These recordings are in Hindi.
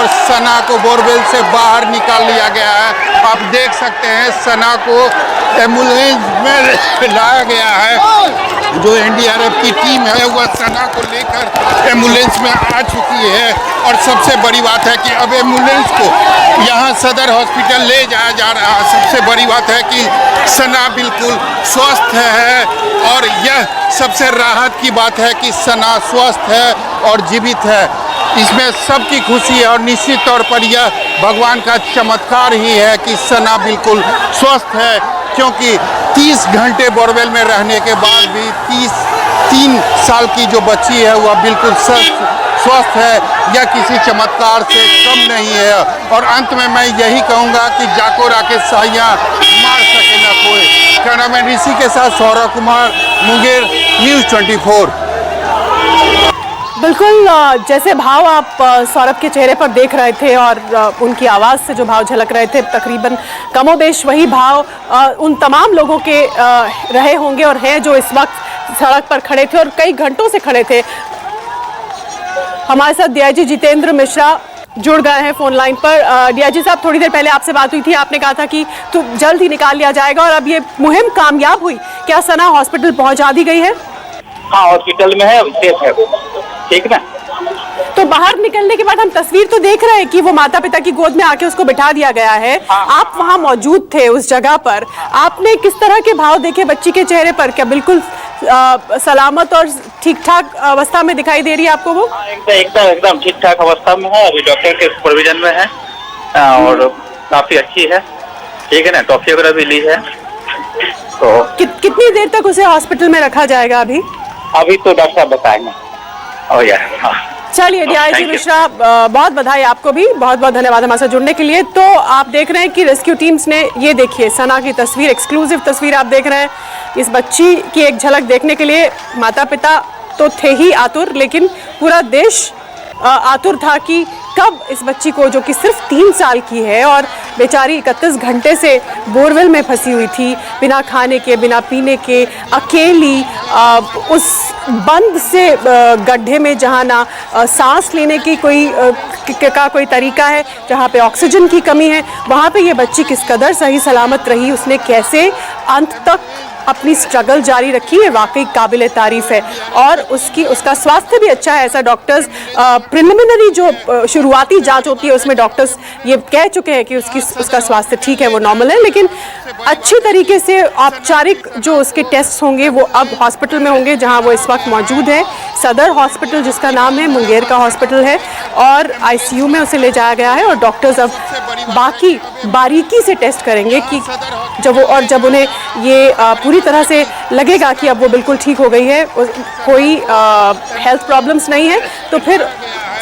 और सना को बोरवेल से बाहर निकाल लिया गया है। आप देख सकते हैं सना को एम्बुलेंस में लाया गया है। जो एनडीआरएफ की टीम है वह सना को लेकर एम्बुलेंस में आ चुकी है और सबसे बड़ी बात है कि अब एम्बुलेंस को यहाँ सदर हॉस्पिटल ले जाया जा रहा है। सबसे बड़ी बात है कि सना बिल्कुल स्वस्थ है और यह सबसे राहत की बात है कि सना स्वस्थ है और जीवित है। इसमें सबकी खुशी है और निश्चित तौर पर यह भगवान का चमत्कार ही है कि सना बिल्कुल स्वस्थ है, क्योंकि 30 घंटे बोरवेल में रहने के बाद भी 3 साल की जो बच्ची है वह बिल्कुल स्वस्थ है। यह किसी चमत्कार से कम नहीं है। और अंत में मैं यही कहूँगा कि जाको राकेश साहिया मार सके न कोई। कैमरामैन ऋषि के साथ सौरभ कुमार, मुंगेर, न्यूज़ 24। बिल्कुल जैसे भाव आप सौरभ के चेहरे पर देख रहे थे और उनकी आवाज़ से जो भाव झलक रहे थे, तकरीबन कमोबेश वही भाव उन तमाम लोगों के रहे होंगे और हैं जो इस वक्त सड़क पर खड़े थे और कई घंटों से खड़े थे। हमारे साथ डीआईजी जितेंद्र मिश्रा जुड़ गए हैं फोन लाइन पर। डीआईजी साहब, थोड़ी देर पहले आपसे बात हुई थी, आपने कहा था कि तो जल्द ही निकाल लिया जाएगा और अब ये मुहिम कामयाब हुई। क्या सना हॉस्पिटल पहुंचा दी गई है? हाँ, हॉस्पिटल में है, सेफ है, ठीक ना। तो बाहर निकलने के बाद हम तस्वीर तो देख रहे हैं कि वो माता पिता की गोद में आके उसको बिठा दिया गया है। आप वहां मौजूद थे उस जगह पर, आपने किस तरह के भाव देखे बच्ची के चेहरे पर? क्या बिल्कुल सलामत और ठीक ठाक अवस्था में दिखाई दे रही है आपको वो? एकदम ठीक ठाक अवस्था में है, अभी डॉक्टर के सुपरविजन में है और काफी अच्छी है, ठीक है ना। टॉफी वगैरह भी ली है। तो कितनी देर तक उसे हॉस्पिटल में रखा जाएगा अभी? अभी तो डॉक्टर साहब बताएंगे। चलिए डीआईजी मिश्रा, बहुत बधाई आपको भी, बहुत बहुत धन्यवाद हमारे साथ जुड़ने के लिए। तो आप देख रहे हैं कि रेस्क्यू टीम्स ने, ये देखिए सना की तस्वीर, एक्सक्लूसिव तस्वीर आप देख रहे हैं। इस बच्ची की एक झलक देखने के लिए माता पिता तो थे ही आतुर, लेकिन पूरा देश आतुर था कि कब इस बच्ची को, जो कि सिर्फ 3 साल की है और बेचारी 31 घंटे से बोरवेल में फंसी हुई थी, बिना खाने के, बिना पीने के, अकेली उस बंद से गड्ढे में, जहाँ ना सांस लेने की कोई तरीका है, जहाँ पे ऑक्सीजन की कमी है, वहाँ पे ये बच्ची किस कदर सही सलामत रही, उसने कैसे अंत तक अपनी स्ट्रगल जारी रखी है, वाकई काबिले तारीफ है। और उसका स्वास्थ्य भी अच्छा है। ऐसा डॉक्टर्स प्रिलिमिनरी जो शुरुआती जांच होती है उसमें डॉक्टर्स ये कह चुके हैं कि उसका स्वास्थ्य ठीक है, वो नॉर्मल है। लेकिन अच्छी तरीके से औपचारिक जो उसके टेस्ट होंगे वो अब हॉस्पिटल में होंगे जहां वो इस वक्त मौजूद है। सदर हॉस्पिटल, जिसका नाम है मुंगेर का हॉस्पिटल है, और आईसीयू में उसे ले जाया गया है और डॉक्टर्स अब बाकी बारीकी से टेस्ट करेंगे कि जब उन्हें ये पूरी तरह से लगेगा कि अब वो बिल्कुल ठीक हो गई है, कोई हेल्थ प्रॉब्लम्स नहीं है, तो फिर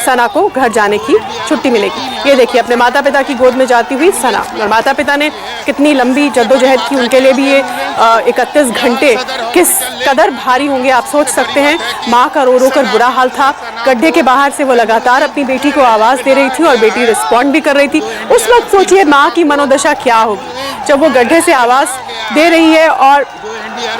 सना को घर जाने की छुट्टी मिलेगी। ये देखिए अपने माता पिता की गोद में जाती हुई सना, और माता पिता ने कितनी लंबी जद्दोजहद की, उनके लिए भी ये 31 घंटे किस कदर भारी होंगे आप सोच सकते हैं। माँ का रो रो कर बुरा हाल था। गड्ढे के बाहर से वो लगातार अपनी बेटी को आवाज़ दे रही थी और बेटी रिस्पॉन्ड भी कर रही थी। उस वक्त सोचिए माँ की मनोदशा क्या होगी जब वो गड्ढे से आवाज़ दे रही है और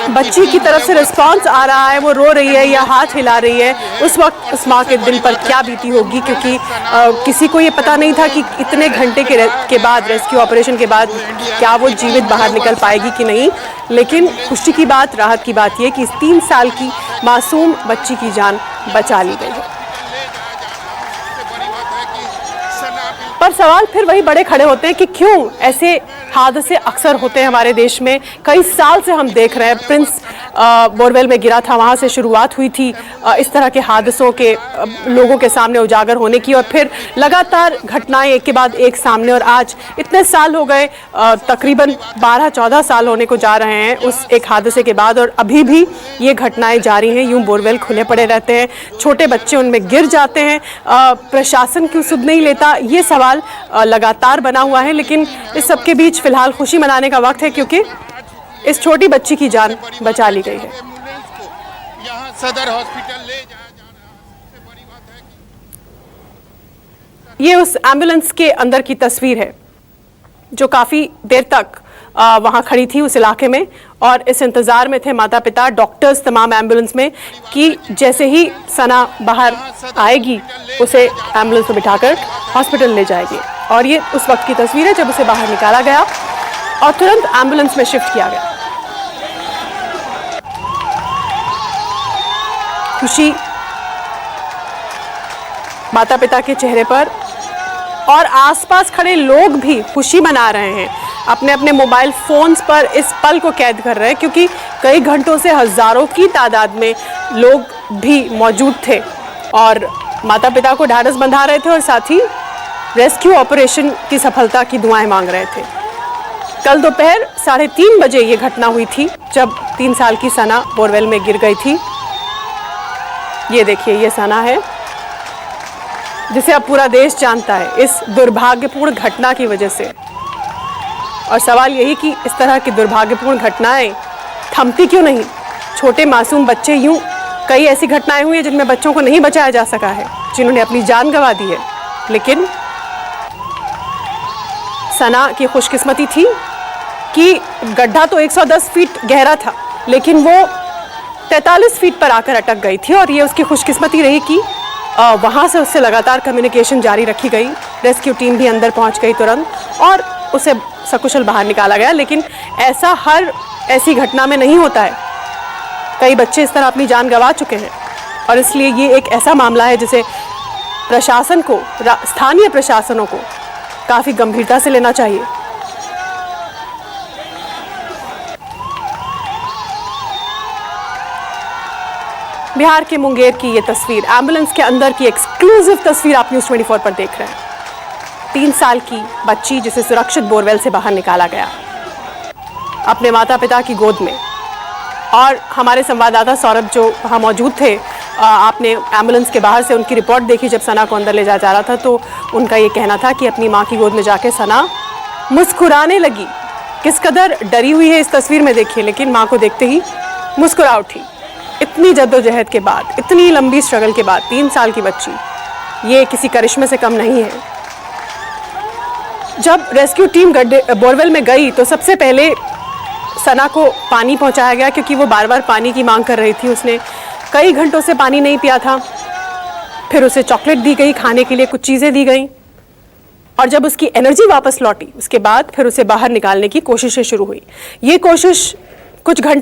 बच्ची की तरफ से रिस्पॉन्स आ रहा है, वो रो रही है या हाथ हिला रही है। उस वक्त उस माँ के दिल पर क्या बीती होगी, क्योंकि किसी को ये पता नहीं था कि इतने घंटे के बाद, रेस्क्यू ऑपरेशन के बाद, क्या वो जीवित बाहर निकल पाएगी कि नहीं। लेकिन खुशी की बात, राहत की बात ये कि इस 3 साल की मासूम बच्ची की जान बचा ली गई है। पर सवाल फिर वही बड़े खड़े होते हैं कि क्यों ऐसे हादसे अक्सर होते हैं हमारे देश में। कई साल से हम देख रहे हैं, प्रिंस बोरवेल में गिरा था, वहाँ से शुरुआत हुई थी इस तरह के हादसों के लोगों के सामने उजागर होने की, और फिर लगातार घटनाएं एक के बाद एक सामने, और आज इतने साल हो गए, तकरीबन 12-14 साल होने को जा रहे हैं उस एक हादसे के बाद, और अभी भी ये घटनाएं जारी हैं। यूं बोरवेल खुले पड़े रहते हैं, छोटे बच्चे उनमें गिर जाते हैं, प्रशासन क्यों सुध नहीं लेता, ये सवाल लगातार बना हुआ है। लेकिन इस सब के बीच फिलहाल खुशी मनाने का वक्त है, क्योंकि इस छोटी बच्ची की जान बचा ली गई है। यहाँ सदर हॉस्पिटल ले जाया जा रहा है। ये उस एम्बुलेंस के अंदर की तस्वीर है जो काफी देर तक वहां खड़ी थी उस इलाके में और इस इंतजार में थे माता पिता, डॉक्टर्स, तमाम एम्बुलेंस में कि जैसे ही सना बाहर आएगी उसे एम्बुलेंस में बिठाकर हॉस्पिटल ले जाएगी। और ये उस वक्त की तस्वीर है जब उसे बाहर निकाला गया और तुरंत एम्बुलेंस में शिफ्ट किया गया। खुशी माता पिता के चेहरे पर और आसपास खड़े लोग भी खुशी मना रहे हैं, अपने अपने मोबाइल फोन्स पर इस पल को कैद कर रहे हैं क्योंकि कई घंटों से हजारों की तादाद में लोग भी मौजूद थे और माता पिता को ढाढ़स बंधा रहे थे और साथ ही रेस्क्यू ऑपरेशन की सफलता की दुआएं मांग रहे थे। कल दोपहर 3:30 बजे ये घटना हुई थी जब 3 साल की सना बोरवेल में गिर गई थी। ये देखिए, ये सना है जिसे अब पूरा देश जानता है इस दुर्भाग्यपूर्ण घटना की वजह से। और सवाल यही कि इस तरह की दुर्भाग्यपूर्ण घटनाएं थमती क्यों नहीं। छोटे मासूम बच्चे, यूं कई ऐसी घटनाएं हुई हैं जिनमें बच्चों को नहीं बचाया जा सका है, जिन्होंने अपनी जान गंवा दी है। लेकिन सना की खुशकिस्मती थी कि गड्ढा तो 110 फीट गहरा था लेकिन वो 43 फीट पर आकर अटक गई थी और ये उसकी खुशकिस्मती रही कि वहाँ से उससे लगातार कम्युनिकेशन जारी रखी गई। रेस्क्यू टीम भी अंदर पहुँच गई तुरंत और उसे सकुशल बाहर निकाला गया। लेकिन ऐसा हर ऐसी घटना में नहीं होता है, कई बच्चे इस तरह अपनी जान गंवा चुके हैं और इसलिए ये एक ऐसा मामला है जिसे प्रशासन को, स्थानीय प्रशासनों को काफ़ी गंभीरता से लेना चाहिए। बिहार के मुंगेर की ये तस्वीर, एम्बुलेंस के अंदर की एक्सक्लूसिव तस्वीर आप न्यूज़ 24 पर देख रहे हैं। 3 साल की बच्ची जिसे सुरक्षित बोरवेल से बाहर निकाला गया अपने माता पिता की गोद में। और हमारे संवाददाता सौरभ जो वहाँ मौजूद थे, आपने एम्बुलेंस के बाहर से उनकी रिपोर्ट देखी जब सना को अंदर ले जाया जा रहा था, तो उनका ये कहना था कि अपनी माँ की गोद में जाके सना मुस्कुराने लगी। किस कदर डरी हुई है इस तस्वीर में देखिए, लेकिन माँ को देखते ही मुस्कुरा उठी। इतनी जद्दोजहद के बाद, इतनी लंबी स्ट्रगल के बाद 3 साल की बच्ची, ये किसी करिश्मे से कम नहीं है। जब रेस्क्यू टीम बोरवेल में गई तो सबसे पहले सना को पानी पहुंचाया गया क्योंकि वो बार बार पानी की मांग कर रही थी। उसने कई घंटों से पानी नहीं पिया था। फिर उसे चॉकलेट दी गई, खाने के लिए कुछ चीज़ें दी गई और जब उसकी एनर्जी वापस लौटी उसके बाद फिर उसे बाहर निकालने की कोशिशें शुरू हुई। ये कोशिश कुछ घंटे